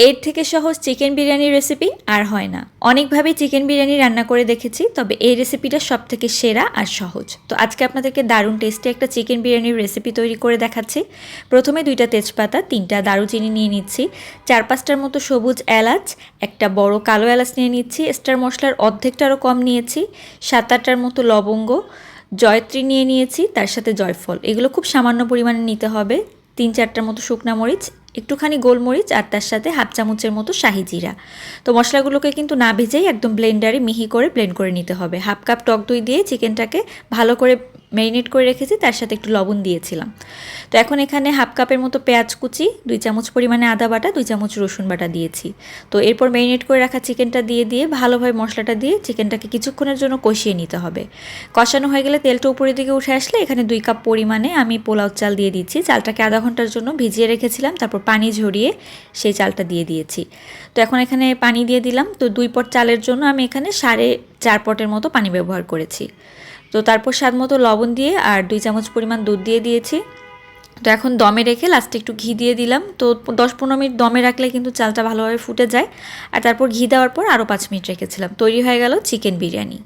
এর থেকে সহজ চিকেন বিরিয়ানির রেসিপি আর হয় না। অনেকভাবেই চিকেন বিরিয়ানি রান্না করে দেখেছি, তবে এই রেসিপিটা সব থেকে সেরা আর সহজ। তো আজকে আপনাদেরকে দারুণ টেস্টি একটা চিকেন বিরিয়ানির রেসিপি তৈরি করে দেখাচ্ছি। প্রথমে 2টা তেজপাতা, 3টা দারুচিনি নিয়ে নিচ্ছি, 4-5টার মতো সবুজ এলাচ, একটা বড় কালো এলাচ নিয়ে নিচ্ছি, স্টার মশলার অর্ধেকটারও কম নিয়েছি, 7-8টার মতো লবঙ্গ, জয়ত্রী নিয়ে নিয়েছি, তার সাথে জয়ফল। এগুলো খুব সামান্য পরিমাণে নিতে হবে। 3-4টার মতো শুকনা মরিচ, একটুখানি গোলমরিচ, আর তার সাথে 1/2 চামচের মতো শাহি জিরা। তো মশলাগুলোকে কিন্তু না ভেজেই একদম ব্লেন্ডারে মিহি করে ব্লেন্ড করে নিতে হবে। 1/2 কাপ টক দই দিয়ে চিকেনটাকে ভালো করে ম্যারিনেট করে রেখেছি, তার সাথে একটু লবণ দিয়েছিলাম। তো এখন এখানে 1/2 কাপের মতো পেঁয়াজ কুচি, 2 চামচ পরিমাণে আদা বাটা, 2 চামচ রসুন বাটা দিয়েছি। তো এরপর ম্যারিনেট করে রাখা চিকেনটা দিয়ে ভালোভাবে মশলাটা দিয়ে চিকেনটাকে কিছুক্ষণের জন্য কষিয়ে নিতে হবে। কষানো হয়ে গেলে তেলটা উপরের দিকে উঠে আসলে এখানে 2 কাপ পরিমাণে আমি পোলাও চাল দিয়ে দিচ্ছি। চালটাকে আধা ঘন্টার জন্য ভিজিয়ে রেখেছিলাম, তারপর পানি ঝরিয়ে সেই চালটা দিয়ে দিয়েছি। তো এখন এখানে পানি দিয়ে দিলাম। তো 2 পট চালের জন্য আমি এখানে 4.5 পটের মতো পানি ব্যবহার করেছি। তো তারপর স্বাদ মতো লবণ দিয়ে আর 2 চামচ পরিমাণ দুধ দিয়ে দিয়েছি। তো এখন দমে রেখে লাস্টে একটু ঘি দিয়ে দিলাম। তো 10-15 মিনিট দমে রাখলে কিন্তু চালটা ভালোভাবে ফুটে যায়। আর তারপর ঘি দেওয়ার পর আরও 5 মিনিট রেখেছিলাম। তৈরি হয়ে গেল চিকেন বিরিয়ানি।